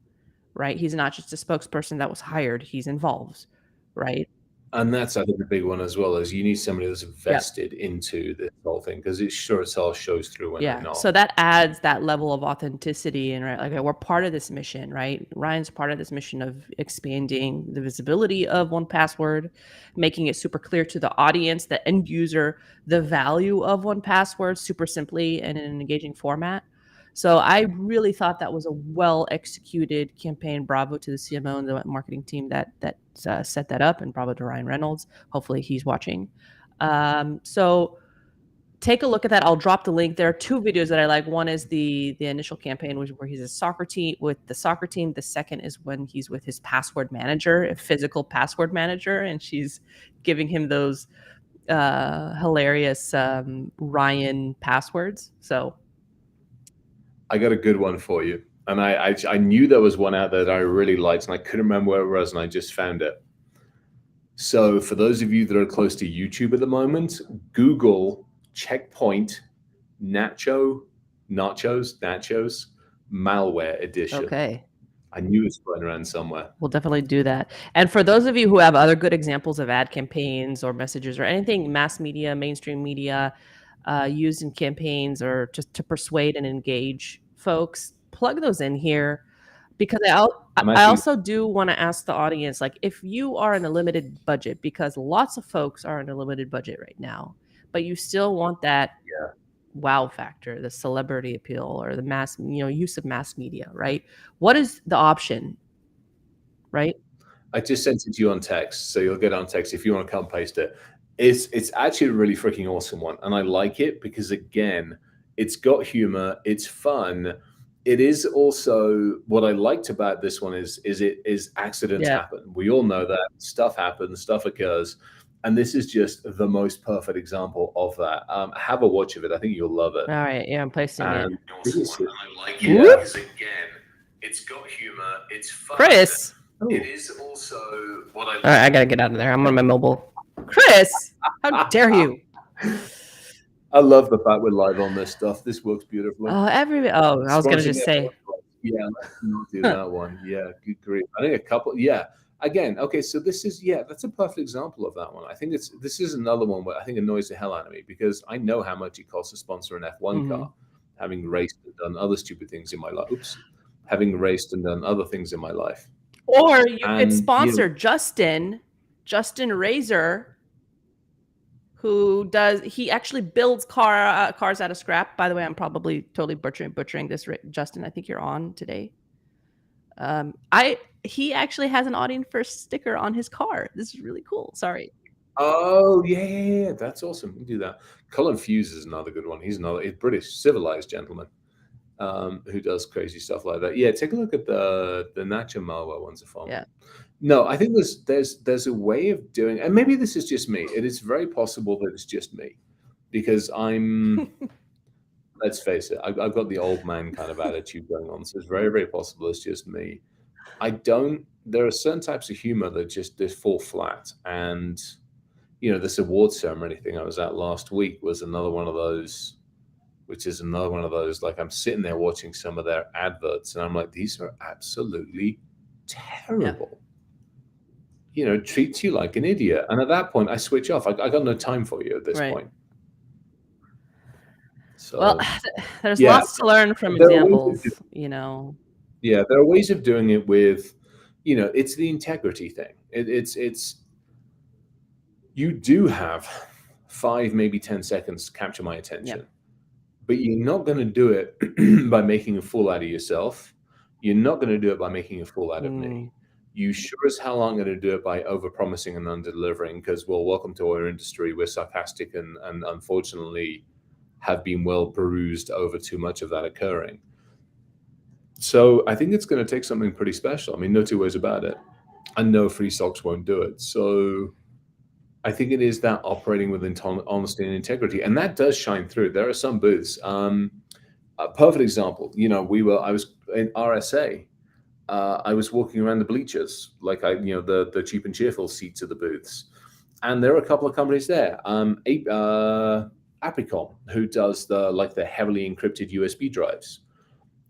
right? He's not just a spokesperson that was hired. He's involved, right? And that's, I think, the big one as well, is you need somebody that's vested into this whole thing, because it sure as hell shows through when they're not. So that adds that level of authenticity, and right, like, we're part of this mission, right? Ryan's part of this mission of expanding the visibility of 1Password, making it super clear to the audience, the end user, the value of 1Password super simply and in an engaging format. So I really thought that was a well-executed campaign. Bravo to the CMO and the marketing team that set that up, and bravo to Ryan Reynolds. Hopefully he's watching. So take a look at that. I'll drop the link. There are 2 videos that I like. One is the initial campaign, where he's with the soccer team. The second is when he's with his password manager, a physical password manager, and she's giving him those hilarious Ryan passwords. So I got a good one for you. And I knew there was one out there that I really liked, and I couldn't remember where it was, and I just found it. So for those of you that are close to YouTube at the moment, Google Checkpoint Nachos malware edition. Okay. I knew it was going around somewhere. We'll definitely do that. And for those of you who have other good examples of ad campaigns or messages or anything mass media, mainstream media, used in campaigns or just to persuade and engage folks, plug those in here, Because I also do want to ask the audience, like, if you are in a limited budget, because lots of folks are in a limited budget right now, but you still want that wow factor, the celebrity appeal, or the mass, use of mass media, right? What is the option, right? I just sent it to you on text, so you'll get on text if you want to come paste it. It's actually a really freaking awesome one, and I like it because, again, it's got humor, it's fun. It is also, what I liked about this one is accidents happen. We all know that stuff happens, stuff occurs, and this is just the most perfect example of that. Have a watch of it. I think you'll love it. All right, yeah, I'm placing it. I like it because, again, it's got humor, it's fun. Chris. It is also what I. All right, I gotta get out of there. I'm on my mobile. Chris, how dare you? I love the fact we're live on this stuff. This works beautifully. I was gonna just say. Yeah, let's not do that one. Yeah, good grief. I think a couple. Yeah, again, okay. So this is that's a perfect example of that one. I think this is another one where I think annoys the hell out of me because I know how much it costs to sponsor an F1 car, having raced and done other stupid things in my life. Having raced and done other things in my life. Or you could sponsor Justin Razor, he actually builds cars out of scrap. By the way, I'm probably totally butchering this. Justin, I think you're on today. He actually has an audience first sticker on his car. This is really cool. Sorry. Oh yeah, that's awesome. We do that. Colin Fuse is another good one. He's British civilized gentleman. Who does crazy stuff like that. Yeah, take a look at the Nacho Malwa ones are fun. Yeah. No, I think there's a way of doing, and maybe this is just me. It is very possible that it's just me, because I'm let's face it, I've got the old man kind of attitude going on. So it's very, very possible it's just me. There are certain types of humor that just fall flat. And this award ceremony thing I was at last week was another one of those. Which is another one of those, like, I'm sitting there watching some of their adverts and I'm like, these are absolutely terrible. Treats you like an idiot. And at that point, I switch off. I got no time for you at this point. So, well, there's lots to learn from examples, Yeah, there are ways of doing it with, it's the integrity thing. It's you do have 5, maybe 10 seconds to capture my attention. Yep. But you're not going to do it by making a fool out of yourself. You're not going to do it by making a fool out of me. You sure as hell aren't going to do it by over-promising and under-delivering, because, well, welcome to our industry. We're sarcastic and unfortunately have been well bruised over too much of that occurring. So I think it's going to take something pretty special. I mean, no two ways about it. And no, free socks won't do it. So I think it is that operating with honesty and integrity, and that does shine through. There are some booths. A perfect example. I was in RSA. I was walking around the bleachers, like the cheap and cheerful seats of the booths, and there are a couple of companies there. Apricom, who does the heavily encrypted USB drives.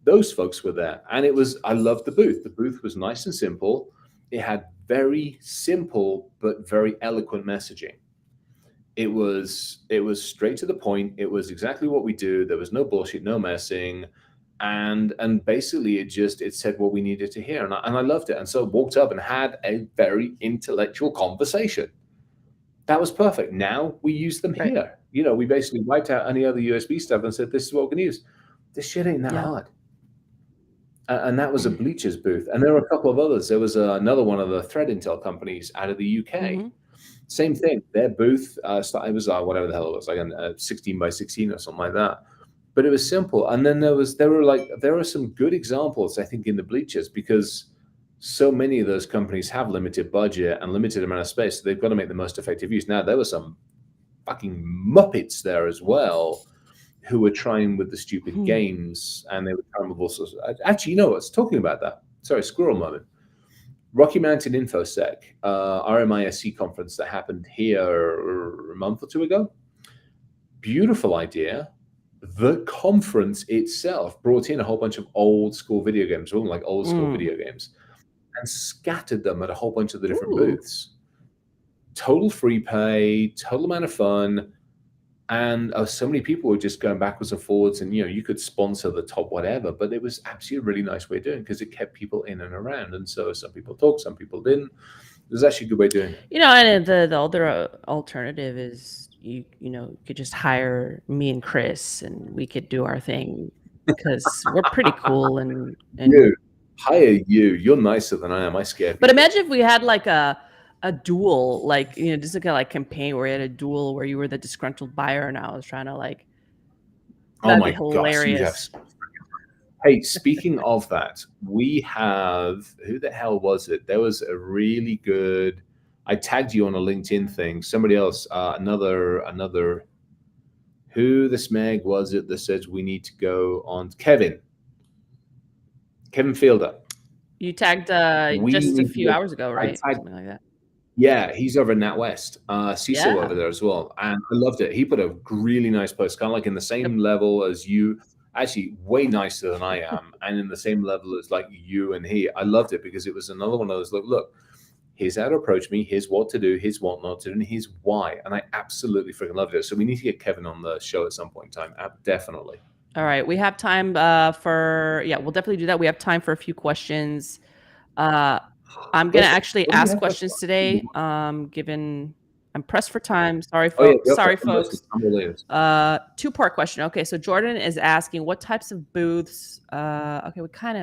Those folks were there, and I loved the booth. The booth was nice and simple. It had very simple but very eloquent messaging. It was straight to the point. It was exactly what we do. There was no bullshit, no messing, and basically it said what we needed to hear, and I loved it. And so I walked up and had a very intellectual conversation. That was perfect. Now we use them here. We basically wiped out any other USB stuff and said, this is what we can use. This shit ain't that hard. And that was a Bleachers booth. And there were a couple of others. There was another one of the threat intel companies out of the UK. Same thing. Their booth, it was whatever the hell it was, like a 16 by 16 or something like that. But it was simple. And then there are some good examples, I think, in the Bleachers, because so many of those companies have limited budget and limited amount of space. So they've got to make the most effective use. Now, there were some fucking Muppets there as well, who were trying with the stupid games, and they were trying with all sorts of, actually, I was talking about that. Sorry, squirrel moment. Rocky Mountain InfoSec, RMISC conference that happened here a month or two ago. Beautiful idea. The conference itself brought in a whole bunch of old school video games, video games, and scattered them at a whole bunch of the different booths. Total free pay, total amount of fun. And so many people were just going backwards and forwards, and you could sponsor the top whatever, but it was absolutely a really nice way of doing it because it kept people in and around. And so some people talked, some people didn't. It was actually a good way of doing it. And the other alternative is you could just hire me and Chris, and we could do our thing because we're pretty cool and You hire you. You're nicer than I am. I scare people. But imagine if we had like a duel, like just like a campaign where we had a duel where you were the disgruntled buyer and I was trying to like. Oh my be hilarious. gosh! Hey, speaking of that, we have, who the hell was it? There was a really good. I tagged you on a LinkedIn thing. Somebody else, another. Who the smeg was it that says we need to go on? Kevin Fielder. You tagged just a few hours ago, right? Something like that. Yeah, he's over in NatWest, CISO over there as well, and I loved it. He put a really nice post, kind of like in the same level as you, actually way nicer than I am, and in the same level as like you and he. I loved it because it was another one of those, look, here's how to approach me, here's what to do, here's what not to do, and here's why. And I absolutely freaking loved it. So we need to get Kevin on the show at some point in time. Definitely. All right, we have time for we'll definitely do that. We have time for a few questions. I'm gonna actually ask questions today. Given I'm pressed for time. Sorry, folks. Folks. 2-part question. Okay, so Jordan is asking what types of booths. Okay, we kind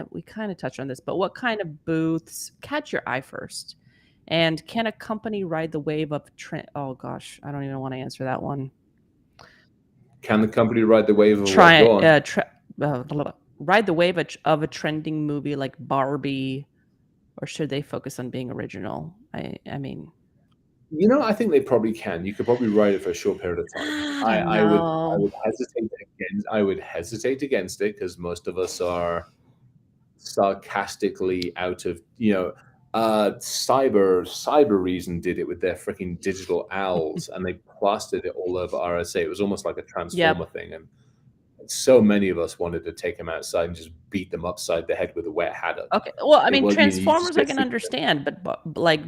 of touched on this, but what kind of booths catch your eye first? And can a company ride the wave of trend? Oh gosh, I don't even want to answer that one. Can the company ride the wave of ride the wave of a trending movie like Barbie? Or should they focus on being original? I mean, I think they probably can. You could probably write it for a short period of time. I would hesitate against it because most of us are sarcastically out of Cyber Reason did it with their freaking digital owls and they plastered it all over RSA. It was almost like a transformer thing, and so many of us wanted to take them outside and just beat them upside the head with a wet haddock. Okay, well, I mean, Transformers I can understand, but like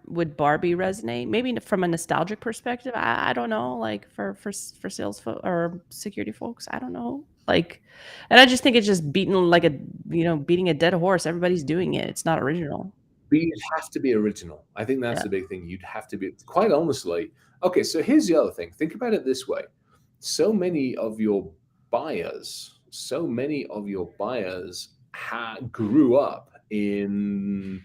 would Barbie resonate? Maybe from a nostalgic perspective. I don't know. Like for sales or security folks, I don't know. Like, and I just think it's just beating a dead horse. Everybody's doing it. It's not original. But you'd have to be original. I think that's the big thing. You'd have to be, quite honestly. Okay, so here's the other thing. Think about it this way. So many of your buyers grew up in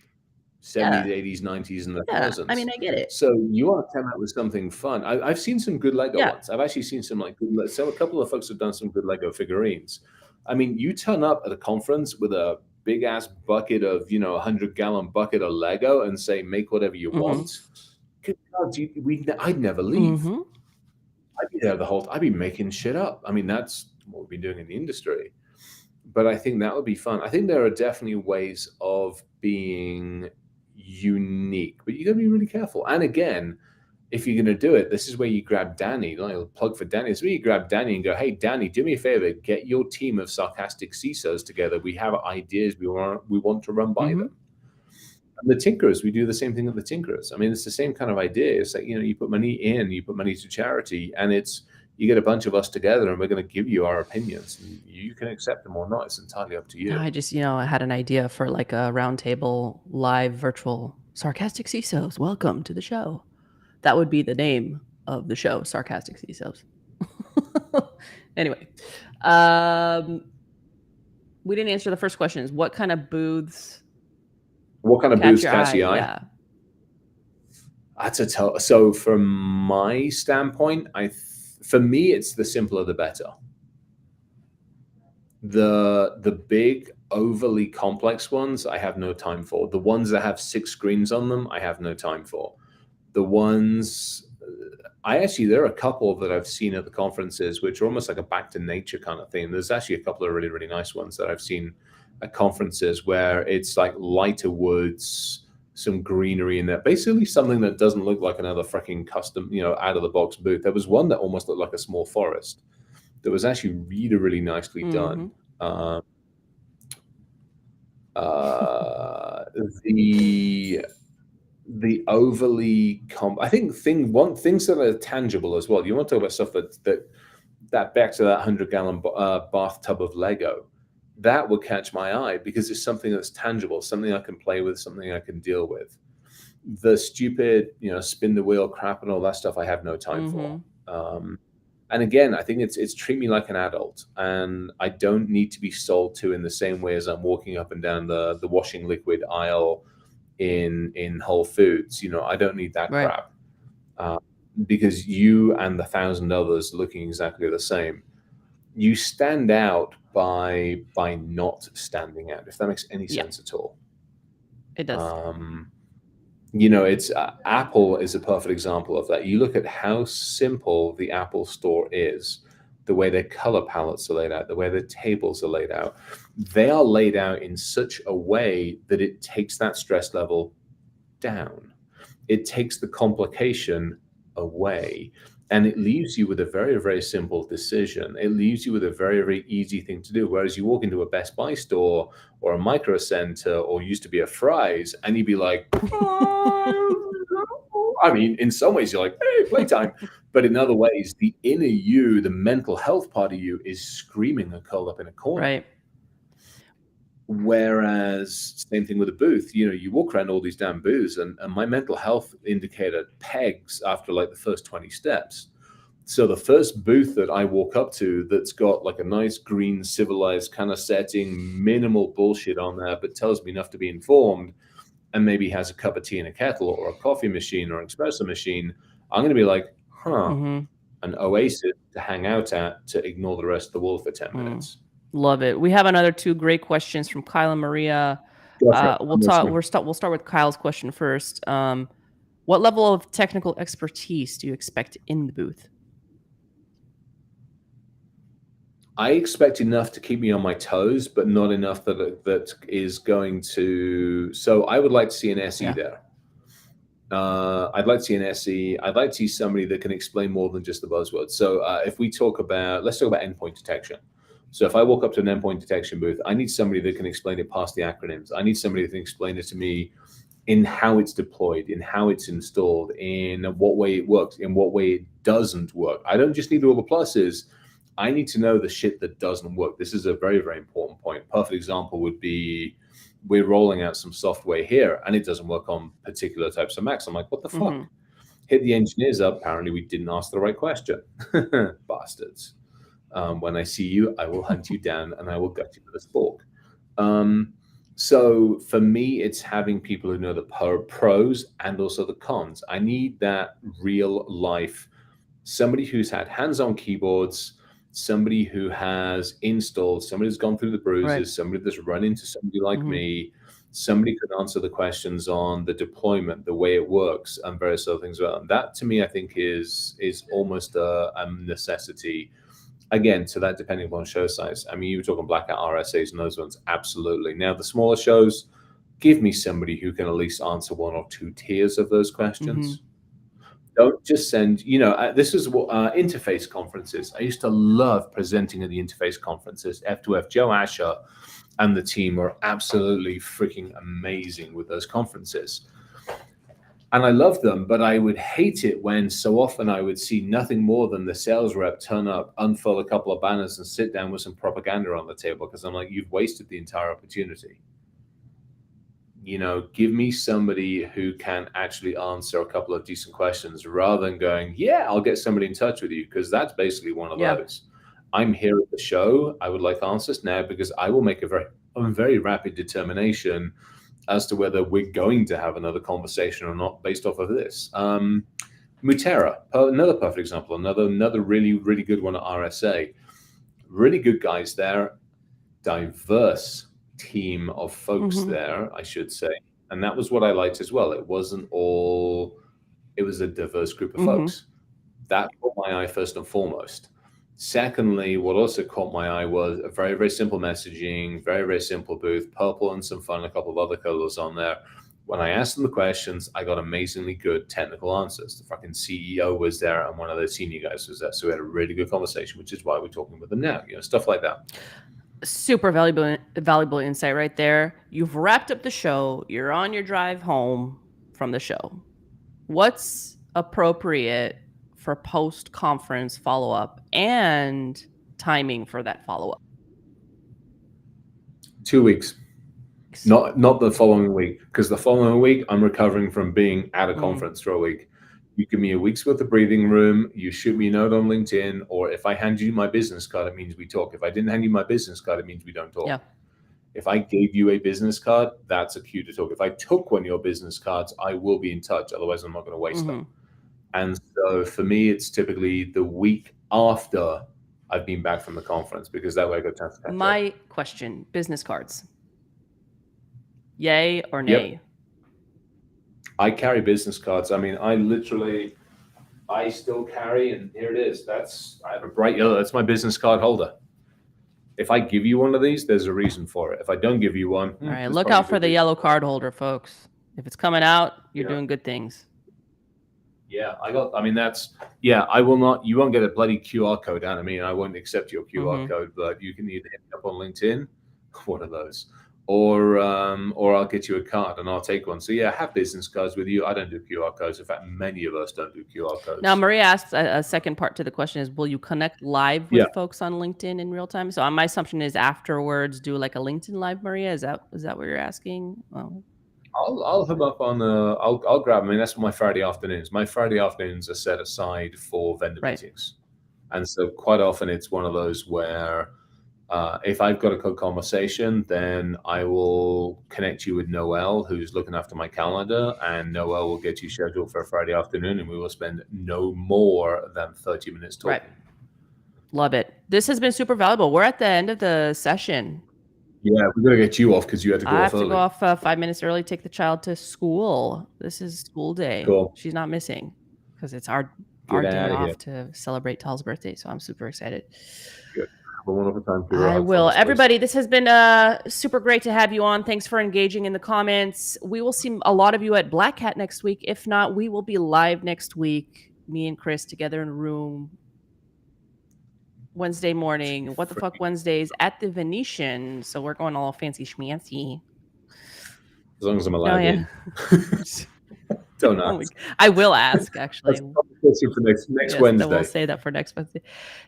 70s, 80s, 90s, and the 1000s. I mean, I get it. So you want to come out with something fun. I've seen some good Lego ones. I've actually seen some like good. So a couple of folks have done some good Lego figurines. I mean, you turn up at a conference with a big ass bucket of 100-gallon bucket of Lego and say make whatever you want. Good God, I'd never leave. I'd be there I'd be making shit up. I mean, that's what we've been doing in the industry. But I think that would be fun. I think there are definitely ways of being unique, but you got to be really careful. And again, if you're going to do it, this is where you grab Danny. Like a plug for Danny. This is where you grab Danny and go, hey, Danny, do me a favor. Get your team of sarcastic CISOs together. We have ideas we want to run by them. And the Tinkerers, we do the same thing with the Tinkerers. I mean, it's the same kind of idea. It's like, you put money in, you put money to charity, and you get a bunch of us together and we're going to give you our opinions. And you can accept them or not. It's entirely up to you. I just, I had an idea for like a roundtable live virtual sarcastic CISOs. Welcome to the show. That would be the name of the show, Sarcastic CISOs. Anyway, we didn't answer the first question. Is what kind of booths? What kind of booths catch your eye? Yeah. That's so from my standpoint, for me, it's the simpler the better. The big, overly complex ones, I have no time for. The ones that have 6 screens on them, I have no time for. The ones, there are a couple that I've seen at the conferences, which are almost like a back to nature kind of thing. There's actually a couple of really, really nice ones that I've seen at conferences where it's like lighter woods, some greenery in there, basically something that doesn't look like another freaking custom, out of the box booth. There was one that almost looked like a small forest that was actually really, really nicely done. the overly I think things that are tangible as well. You want to talk about stuff that back to that 100-gallon bathtub of Lego. That would catch my eye because it's something that's tangible, something I can play with, something I can deal with. The stupid, spin the wheel crap and all that stuff, I have no time for. And again, I think it's treat me like an adult, and I don't need to be sold to in the same way as I'm walking up and down the washing liquid aisle in Whole Foods. I don't need that Right. crap. Because you and the 1,000 others looking exactly the same, you stand out by not standing out, if that makes any sense at all. It does. It's Apple is a perfect example of that. You look at how simple the Apple Store is, the way their color palettes are laid out, the way their tables are laid out. They are laid out in such a way that it takes that stress level down. It takes the complication away, and it leaves you with a very, very simple decision. It leaves you with a very, very easy thing to do. Whereas you walk into a Best Buy store or a Micro Center or used to be a Fry's, and you'd be like, I mean, in some ways you're like, hey, playtime. But in other ways, the inner you, the mental health part of you, is screaming and curled up in a corner. Right. Whereas same thing with a booth, you walk around all these damn booths and my mental health indicator pegs after like the first 20 steps. So the first booth that I walk up to that's got like a nice green civilized kind of setting, minimal bullshit on there, but tells me enough to be informed, and maybe has a cup of tea in a kettle or a coffee machine or an espresso machine, I'm going to be like, an oasis to hang out at, to ignore the rest of the world for 10 minutes. Love it. We have another 2 great questions from Kyle and Maria. We'll start with Kyle's question first. What level of technical expertise do you expect in the booth? I expect enough to keep me on my toes, but not enough that is going to. So I would like to see an SE there. I'd like to see an SE. I'd like to see somebody that can explain more than just the buzzwords. So if we let's talk about endpoint detection. So if I walk up to an endpoint detection booth, I need somebody that can explain it past the acronyms. I need somebody that can explain it to me in how it's deployed, in how it's installed, in what way it works, in what way it doesn't work. I don't just need all the pluses. I need to know the shit that doesn't work. This is a very, very important point. Perfect example would be we're rolling out some software here and it doesn't work on particular types of Macs. I'm like, what the fuck? Hit the engineers up. Apparently we didn't ask the right question. Bastards. When I see you, I will hunt you down and I will gut you with a spork. So for me, it's having people who know the pros and also the cons. I need that real life, somebody who's had hands-on keyboards, somebody who has installed, somebody who's gone through the bruises, somebody that's run into somebody like me, somebody could answer the questions on the deployment, the way it works, and various other things. And that to me, I think is almost a necessity. Again, to that depending upon show size. I mean, you were talking blackout RSAs and those ones, absolutely. Now, the smaller shows, give me somebody who can at least answer 1 or 2 tiers of those questions. Don't just send, this is what interface conferences. I used to love presenting at the interface conferences. F2F, Joe Asher and the team were absolutely freaking amazing with those conferences. And I love them, but I would hate it when so often I would see nothing more than the sales rep turn up, unfurl a couple of banners and sit down with some propaganda on the table, because I'm like, you've wasted the entire opportunity. Give me somebody who can actually answer a couple of decent questions rather than going, yeah, I'll get somebody in touch with you, because that's basically one of those. I'm here at the show. I would like answers now because I will make a very rapid determination as to whether we're going to have another conversation or not based off of this. Mutera, another perfect example, another really, really good one at RSA. Really good guys there, diverse team of folks there, I should say. And that was what I liked as well. It was a diverse group of folks. That caught my eye first and foremost. Secondly, what also caught my eye was a very, very simple messaging, very, very simple booth, purple and some fun, a couple of other colors on there. When I asked them the questions, I got amazingly good technical answers. The fucking CEO was there and one of the senior guys was there. So we had a really good conversation, which is why we're talking with them now, stuff like that. Super valuable insight right there. You've wrapped up the show. You're on your drive home. from the show. What's appropriate for post-conference follow-up and timing for that follow-up? 2 weeks. Not the following week, because the following week I'm recovering from being at a conference for a week. You give me a week's worth of breathing room, you shoot me a note on LinkedIn, or if I hand you my business card, it means we talk. If I didn't hand you my business card, it means we don't talk. Yeah. If I gave you a business card, that's a cue to talk. If I took one of your business cards, I will be in touch. Otherwise, I'm not going to waste them. And so for me, it's typically the week after I've been back from the conference, because that way I got a chance to catch up. My question, business cards. Yay or nay? Yep. I carry business cards. I mean, I still carry, and here it is. I have a bright yellow. That's my business card holder. If I give you one of these, there's a reason for it. If I don't give you one, all right, look out for the yellow card holder, folks. If it's coming out, you're doing good things. Yeah, I will not, you won't get a bloody QR code out of me, and I won't accept your QR code, but you can either hit me up on LinkedIn, one of those, or I'll get you a card and I'll take one. So yeah, have business cards with you. I don't do QR codes. In fact, many of us don't do QR codes. Now, Maria asked a second part to the question is, will you connect live with folks on LinkedIn in real time? So my assumption is afterwards, do like a LinkedIn live, Maria. Is that what you're asking? Oh. I'll hook up on I'll grab. I mean, that's my Friday afternoons. My Friday afternoons are set aside for vendor meetings, and so quite often it's one of those where if I've got a good conversation, then I will connect you with Noel, who's looking after my calendar, and Noel will get you scheduled for a Friday afternoon, and we will spend no more than 30 minutes talking. Right. Love it. This has been super valuable. We're at the end of the session. Yeah, we're going to get you off because you had to go off early. I have to go off 5 minutes early, take the child to school. This is school day. Cool. She's not missing because it's our day off to celebrate Tal's birthday. So I'm super excited. Good. Have a wonderful time. I will. Everybody, this has been super great to have you on. Thanks for engaging in the comments. We will see a lot of you at Black Hat next week. If not, we will be live next week. Me and Chris together in a room. Wednesday morning, What the Fuck Wednesdays at the Venetian. So we're going all fancy schmancy. As long as I'm allowed in. Don't ask. I will ask, actually. For next Wednesday. We'll say that for next Wednesday.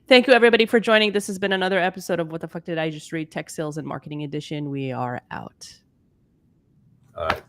Thank you, everybody, for joining. This has been another episode of What the Fuck Did I Just Read? Tech Sales and Marketing Edition. We are out. All right.